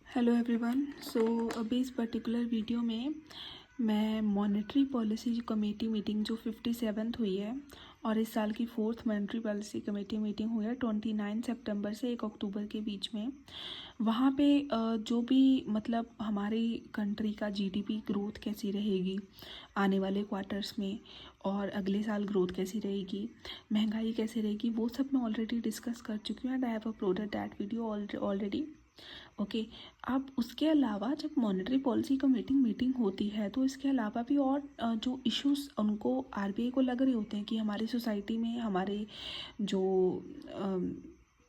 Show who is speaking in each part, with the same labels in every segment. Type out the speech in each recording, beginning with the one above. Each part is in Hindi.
Speaker 1: Hello everyone. सो अभी इस पर्टिकुलर वीडियो में मैं मॉनेटरी पॉलिसी कमेटी मीटिंग जो 57th हुई है और इस साल की 4th monetary policy committee meeting हुई है 29 सितंबर से 1 अक्टूबर के बीच में। वहाँ पे जो भी मतलब हमारी कंट्री का जीडीपी ग्रोथ कैसी रहेगी आने वाले क्वार्टर्स में और अगले साल ग्रोथ कैसी रहेगी, महंगाई कैसे रहेगी, वो सब मैं ऑलरेडी डिस्कस कर चुकी हूँ and I have uploaded that video already. Okay. अब उसके अलावा जब मॉनेटरी पॉलिसी कमेटी मीटिंग होती है तो इसके अलावा भी और जो इश्यूज उनको आरबीआई को लग रहे होते हैं कि हमारी सोसाइटी में हमारे जो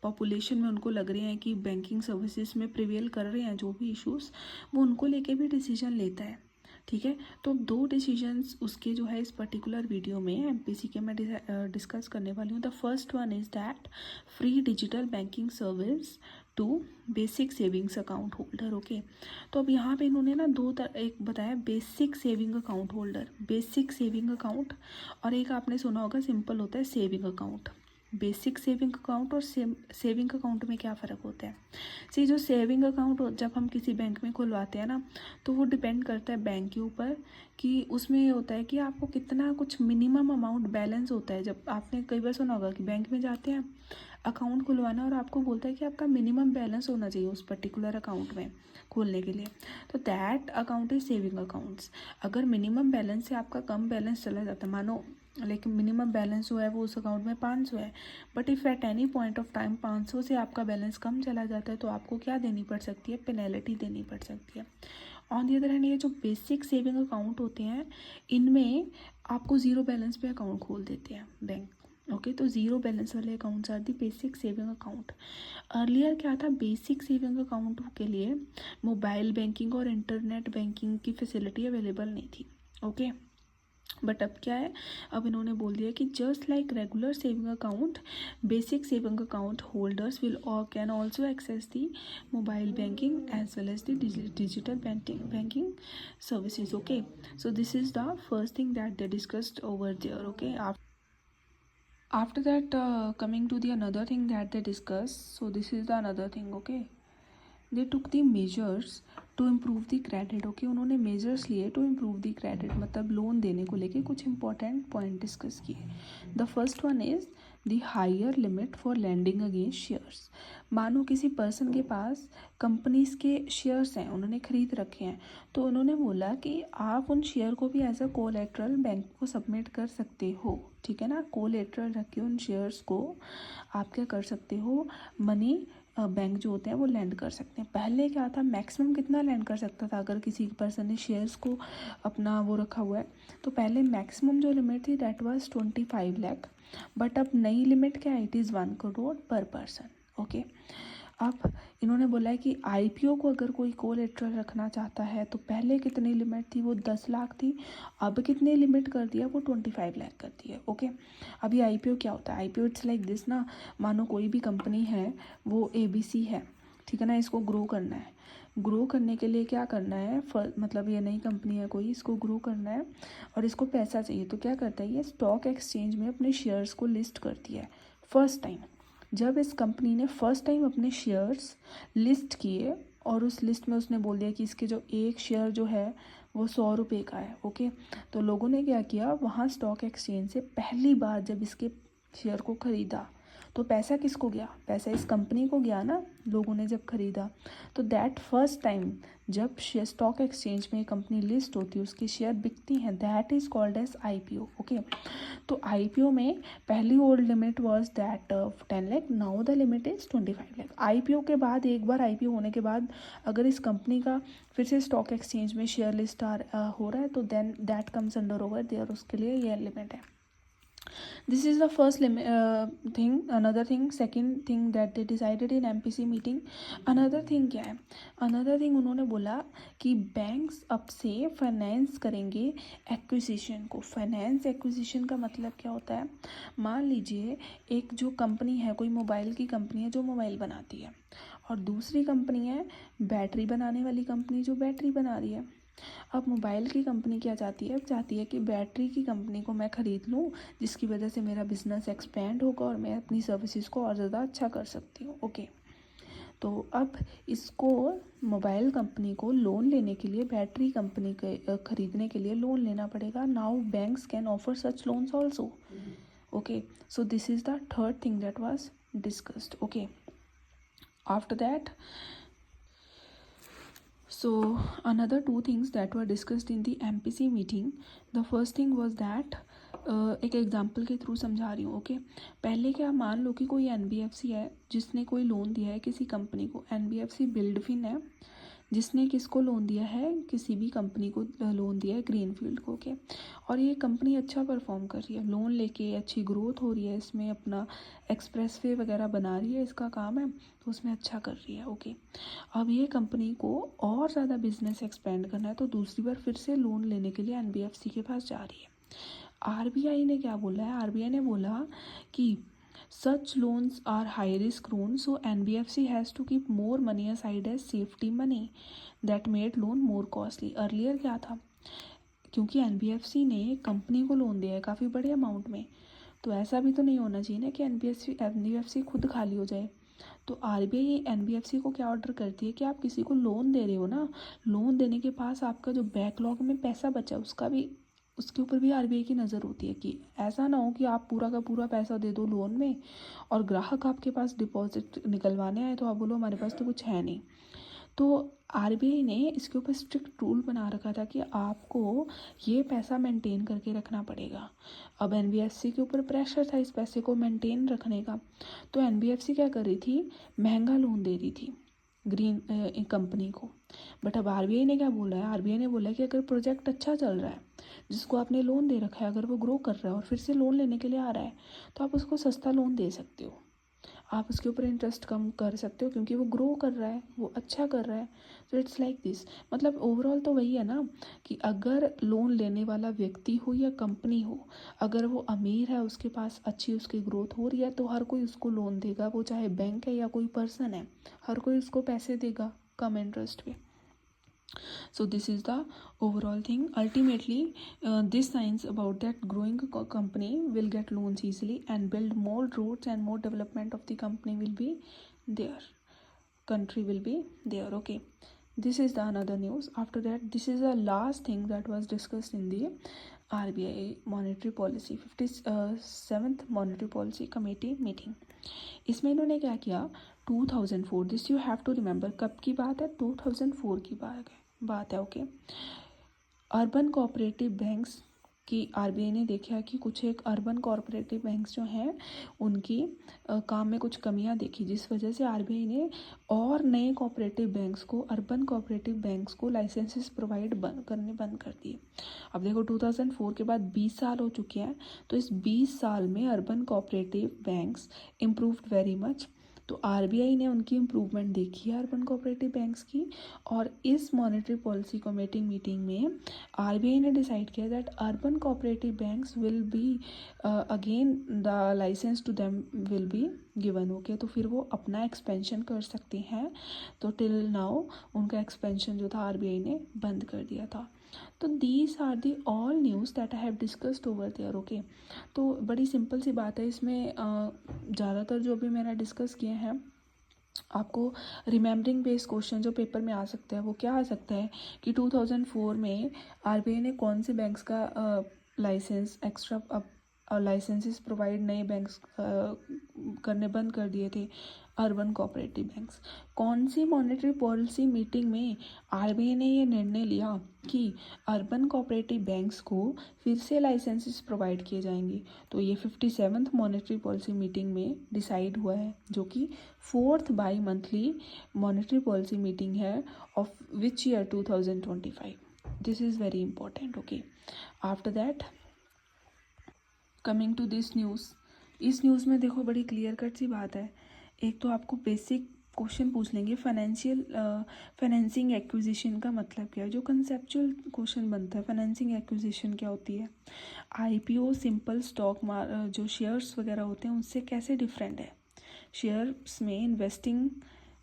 Speaker 1: पॉपुलेशन में उनको लग रहे हैं कि बैंकिंग सर्विसेज में प्रिवेल कर रहे हैं जो भी इश्यूज, वो उनको लेके भी डिसीजन लेता है। ठीक है, तो 2 डिसीजंस उसके जो है इस पर्टिकुलर वीडियो में एमपीसी के मैं डिस्कस करने वाली हूँ। The first one is that free digital banking service to basic savings account holder. Okay, तो अब यहाँ पे इन्होंने ना एक बताया basic saving account holder, basic saving account, और एक आपने सुना होगा सिंपल होता है saving account. Basic saving account और सेविंग अकाउंट में क्या फ़र्क होता है? सी जो सेविंग अकाउंट जब हम किसी बैंक में खुलवाते हैं ना, तो वो डिपेंड करता है बैंक के ऊपर कि उसमें ये होता है कि आपको कितना कुछ मिनिमम अमाउंट बैलेंस होता है। जब आपने कई बार सुना होगा कि बैंक में जाते हैं अकाउंट खुलवाना और आपको बोलता है कि आपका मिनिमम बैलेंस होना चाहिए उस पर्टिकुलर अकाउंट में खोलने के लिए, तो that account is saving accounts. अगर मिनिमम बैलेंस से आपका कम बैलेंस चला जाता है, मानो लेकिन मिनिमम बैलेंस जो है वो उस अकाउंट में 500 है, but if at any point of time 500 से आपका बैलेंस कम चला जाता है तो आपको क्या देनी पड़ सकती है? पेनल्टी देनी पड़ सकती है। ऑन दी अदर हैंड ये जो बेसिक सेविंग अकाउंट होते हैं इनमें आपको ज़ीरो बैलेंस पे अकाउंट खोल देते हैं बैंक। ओके, तो ज़ीरो बैलेंस वाले accounts are the basic saving account. Earlier क्या था, बेसिक सेविंग अकाउंट के लिए मोबाइल बैंकिंग और इंटरनेट बैंकिंग की फैसिलिटी अवेलेबल नहीं थी। ओके, बट अब क्या है, अब इन्होंने बोल दिया कि just like regular saving account, basic saving account holders will और can also access the mobile banking as well as the digital banking services. Okay, so this is the first thing that they discussed over there. Okay, after that coming to the another thing that they discussed, so this is the another thing. Okay, they took the measures to improve the credit. Okay, उन्होंने मेजर्स लिए टू इम्प्रूव द क्रेडिट, मतलब लोन देने को लेके कुछ इंपॉर्टेंट पॉइंट डिस्कस किए। The first one is the higher limit for lending against shares. मानो किसी पर्सन के पास कंपनीज के शेयर्स हैं, उन्होंने खरीद रखे हैं, तो उन्होंने बोला कि आप उन शेयर को भी एज अ कोलेटरल बैंक को सबमिट कर सकते हो। ठीक है ना, कोलेटरल रख के उन शेयर्स को आप क्या कर सकते हो, मनी बैंक जो होते हैं वो लैंड कर सकते हैं। पहले क्या था, मैक्सिमम कितना लैंड कर सकता था अगर किसी पर्सन ने शेयर्स को अपना वो रखा हुआ है, तो पहले मैक्सिमम जो लिमिट थी दैट वाज 25 लाख, बट अब नई लिमिट क्या है, इट इज़ 1 करोड़ पर पर्सन। ओके, अब इन्होंने बोला है कि आईपीओ को अगर कोई कोलेटरल रखना चाहता है तो पहले कितनी लिमिट थी, वो 10 लाख थी, अब कितनी लिमिट कर दिया, वो 25 लाख कर दी है। ओके, अभी आईपीओ क्या होता है, आईपीओ इट्स लाइक दिस ना, मानो कोई भी कंपनी है, वो एबीसी है, ठीक है ना, इसको ग्रो करना है। ग्रो करने के लिए क्या करना है, मतलब ये नई कंपनी है कोई, इसको ग्रो करना है और इसको पैसा चाहिए, तो क्या करता है, ये स्टॉक एक्सचेंज में अपने शेयर्स को लिस्ट करती है फर्स्ट टाइम। जब इस कंपनी ने फर्स्ट टाइम अपने शेयर्स लिस्ट किए और उस लिस्ट में उसने बोल दिया कि इसके जो एक शेयर जो है वो 100 रुपये का है। ओके, तो लोगों ने क्या किया, वहाँ स्टॉक एक्सचेंज से पहली बार जब इसके शेयर को ख़रीदा तो पैसा किसको गया, पैसा इस कंपनी को गया ना, लोगों ने जब ख़रीदा। तो दैट फर्स्ट टाइम जब स्टॉक एक्सचेंज में कंपनी लिस्ट होती है, उसके शेयर बिकती हैं, that is called as IPO. Okay, तो आईपीओ में पहली old limit was that 10 lakh, now the limit is 25 lakh. IPO के बाद एक बार आईपीओ होने के बाद अगर इस कंपनी का फिर से स्टॉक एक्सचेंज में शेयर लिस्ट हो रहा है तो then that comes under over there, उसके लिए ये लिमिट है। This is the first thing. Another thing, second thing that they decided in MPC meeting. Another thing क्या है, another thing उन्होंने बोला कि बैंक्स अब से फाइनेंस करेंगे एक्विजिशन को। फाइनेंस एक्विजिशन का मतलब क्या होता है, मान लीजिए एक जो कंपनी है, कोई मोबाइल की कंपनी है जो मोबाइल बनाती है, और दूसरी कंपनी है बैटरी बनाने वाली कंपनी जो बैटरी बना रही है। अब मोबाइल की कंपनी क्या चाहती है, चाहती है कि बैटरी की कंपनी को मैं ख़रीद लूँ, जिसकी वजह से मेरा बिजनेस एक्सपेंड होगा और मैं अपनी सर्विसेज को और ज़्यादा अच्छा कर सकती हूँ। ओके, तो अब इसको मोबाइल कंपनी को लोन लेने के लिए, बैटरी कंपनी के खरीदने के लिए लोन लेना पड़ेगा. Now banks can offer such loans also. Okay, so this is the third thing that was discussed. Okay, after that, so another two things that were discussed in the MPC meeting. The first thing was that एक एग्जाम्पल के थ्रू समझा रही हूँ. ओके, पहले क्या, मान लो कि कोई NBFC है जिसने कोई लोन दिया है किसी कंपनी को. NBFC बिल्डफिन है जिसने किसको लोन दिया है, किसी भी कंपनी को लोन दिया है, ग्रीनफील्ड को. ओके, और ये कंपनी अच्छा परफॉर्म कर रही है, लोन लेके अच्छी ग्रोथ हो रही है, इसमें अपना एक्सप्रेसवे वगैरह बना रही है, इसका काम है, तो उसमें अच्छा कर रही है. ओके, अब ये कंपनी को और ज़्यादा बिजनेस एक्सपेंड करना है, तो दूसरी बार फिर से लोन लेने के लिए NBFC के पास जा रही है. RBI ने क्या बोला है, RBI ने बोला कि such loans are high risk loans, so NBFC has to keep more money aside as safety money. That made loan more costly. Earlier क्या था, क्योंकि NBFC ने कंपनी को लोन दिया है काफ़ी बड़े अमाउंट में, तो ऐसा भी तो नहीं होना चाहिए ना कि NBFC खुद खाली हो जाए. तो RBI NBFC को क्या ऑर्डर करती है कि आप किसी को लोन दे रहे हो ना, लोन देने के पास आपका जो बैकलॉग में पैसा बचा उसका भी, उसके ऊपर भी RBI की नज़र होती है कि ऐसा ना हो कि आप पूरा का पूरा पैसा दे दो लोन में और ग्राहक आपके पास डिपॉजिट निकलवाने आए तो आप बोलो हमारे पास तो कुछ है नहीं. तो RBI ने इसके ऊपर स्ट्रिक्ट रूल बना रखा था कि आपको ये पैसा मेंटेन करके रखना पड़ेगा. अब NBFC के ऊपर प्रेशर था इस पैसे को मेंटेन रखने का, तो NBFC क्या कर रही थी, महंगा लोन दे रही थी ग्रीन कंपनी को. बट अब RBI ने क्या बोला है, RBI ने बोला है कि अगर प्रोजेक्ट अच्छा चल रहा है, जिसको आपने लोन दे रखा है, अगर वो ग्रो कर रहा है और फिर से लोन लेने के लिए आ रहा है, तो आप उसको सस्ता लोन दे सकते हो, आप उसके ऊपर इंटरेस्ट कम कर सकते हो क्योंकि वो ग्रो कर रहा है, वो अच्छा कर रहा है. तो इट्स लाइक दिस. मतलब ओवरऑल तो वही है ना कि अगर लोन लेने वाला व्यक्ति हो या कंपनी हो, अगर वो अमीर है, उसके पास अच्छी उसकी ग्रोथ हो रही है, तो हर कोई उसको लोन देगा, वो चाहे बैंक है या कोई पर्सन है, हर कोई उसको पैसे देगा कम इंटरेस्ट पे. So this is the overall thing. Ultimately, this science about that growing company will get loans easily and build more roads and more development of the company will be there. Country will be there. Okay. This is the another news. After that, this is the last thing that was discussed in the RBI monetary policy 57th monetary policy committee meeting. इसमें इन्होंने क्या किया, 2004, this you have to remember, कब की बात है, 2004 की बात है. ओके, अर्बन कोऑपरेटिव बैंक्स की RBI ने देखा कि कुछ एक अर्बन कोऑपरेटिव बैंक्स जो हैं उनकी काम में कुछ कमियां देखी, जिस वजह से RBI ने और नए कोऑपरेटिव बैंक्स को, अर्बन कोऑपरेटिव बैंक्स को लाइसेंसेस प्रोवाइड करने बंद कर दिए. अब देखो 2004 के बाद 20 साल हो चुके हैं, तो इस 20 साल में urban cooperative banks improved very much. तो RBI ने उनकी इम्प्रूवमेंट देखी है अर्बन कोऑपरेटिव बैंक्स की, और इस मॉनेटरी पॉलिसी कमेटी मीटिंग में RBI ने डिसाइड किया that urban cooperative banks will be again the license to them will be given. Okay, तो फिर वो अपना एक्सपेंशन कर सकते हैं. तो टिल नाउ उनका एक्सपेंशन जो था RBI ने बंद कर दिया था. तो these are the all news that I have discussed over there. Okay, तो बड़ी सिंपल सी बात है इसमें. ज़्यादातर जो भी मैंने डिस्कस किए हैं, आपको रिमेम्बरिंग बेस्ड क्वेश्चन जो पेपर में आ सकता है वो क्या आ सकता है कि 2004 में RBI ने कौन से बैंक्स का लाइसेंस एक्स्ट्रा लाइसेंसेस प्रोवाइड नए बैंक्स करने बंद कर दिए थे, अर्बन कोऑपरेटिव बैंक्स. कौन सी मॉनेटरी पॉलिसी मीटिंग में RBI ने ये निर्णय लिया कि अर्बन कोऑपरेटिव बैंक्स को फिर से लाइसेंसेस प्रोवाइड किए जाएंगे. तो ये 57th मॉनेटरी पॉलिसी मीटिंग में डिसाइड हुआ है, जो कि 4th bimonthly monetary policy meeting है of which year 2025. This is very important. Okay, after that coming to this news. इस न्यूज़ में देखो बड़ी क्लियर कट सी बात है. एक तो आपको बेसिक क्वेश्चन पूछ लेंगे, फाइनेंसिंग एक्विजिशन का मतलब क्या है. जो कंसेप्चुअल क्वेश्चन बनता है, फाइनेंसिंग एक्विजिशन क्या होती है, IPO सिंपल स्टॉक जो शेयर्स वगैरह होते हैं उससे कैसे डिफरेंट है, शेयर्स में इन्वेस्टिंग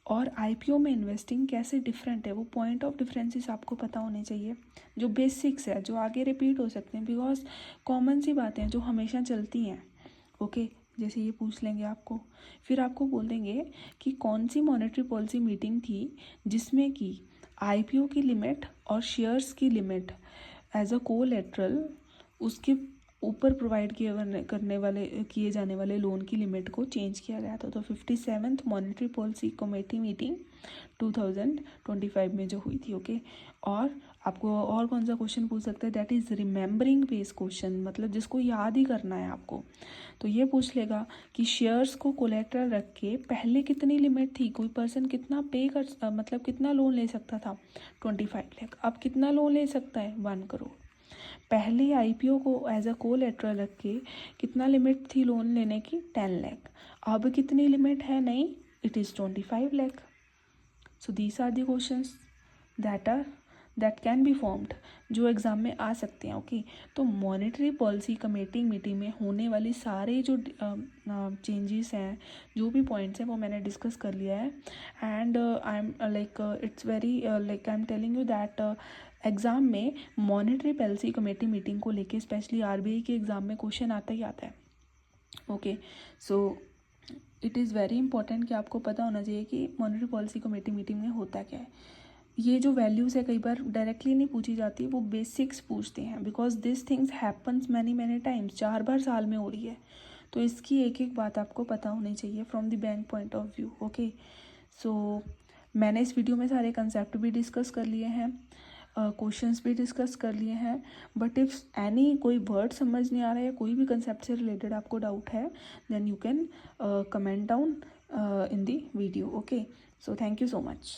Speaker 1: और IPO में इन्वेस्टिंग कैसे डिफरेंट है, वो पॉइंट ऑफ डिफरेंसेस आपको पता होने चाहिए. जो बेसिक्स है, जो आगे रिपीट हो सकते हैं, बिकॉज कॉमन सी बातें हैं जो हमेशा चलती हैं. ओके, जैसे ये पूछ लेंगे आपको। फिर आपको बोल देंगे कि कौन सी मॉनेटरी पॉलिसी मीटिंग थी जिसमें कि आईपीओ की लिमिट और शेयर्स की लिमिट एज अ कोलेटरल उसके ऊपर प्रोवाइड किए जाने वाले लोन की लिमिट को चेंज किया गया था। तो 57th monetary policy committee meeting 2025 में जो हुई थी। ओके, और आपको और कौन सा क्वेश्चन पूछ सकते हैं, that is remembering base question, मतलब जिसको याद ही करना है आपको। तो ये पूछ लेगा कि शेयर्स को कोलेटरल रख के पहले कितनी लिमिट थी, कोई पर्सन कितना पे कर मतलब कितना लोन ले सकता था 25 लाख, अब कितना लोन ले सकता है 1 करोड़। पहले आईपीओ को एज अ कोलेटरल रख के कितना लिमिट थी लोन लेने की 10 लाख, अब कितनी लिमिट है नहीं, it is 25 lakh. So these are the questions that can be formed, जो एग्ज़ाम में आ सकते हैं। ओके, तो मॉनेटरी पॉलिसी कमेटी मीटिंग में होने वाली सारे जो चेंजेस हैं, जो भी पॉइंट्स हैं, वो मैंने डिस्कस कर लिया है। And I am like it's very like I am telling you that exam में मॉनेटरी पॉलिसी कमेटी मीटिंग को लेके स्पेशली आरबीआई के एग्ज़ाम में क्वेश्चन आता ही आता है। Okay, so it is very important कि आपको पता होना चाहिए कि मॉनेटरी पॉलिसी कमेटी मीटिंग में होता क्या है। ये जो वैल्यूज़ है कई बार डायरेक्टली नहीं पूछी जाती, वो बेसिक्स पूछते हैं, because this things happens many times, 4 बार साल में हो रही है, तो इसकी एक एक बात आपको पता होनी चाहिए from the bank point of view. Okay, so मैंने इस वीडियो में सारे कंसेप्ट भी डिस्कस कर लिए हैं, क्वेश्चंस भी डिस्कस कर लिए हैं, बट इफ़ एनी कोई वर्ड समझ नहीं आ रहा है, कोई भी कंसेप्ट से रिलेटेड आपको डाउट है, then you can comment down in the video. Okay, so thank you so much.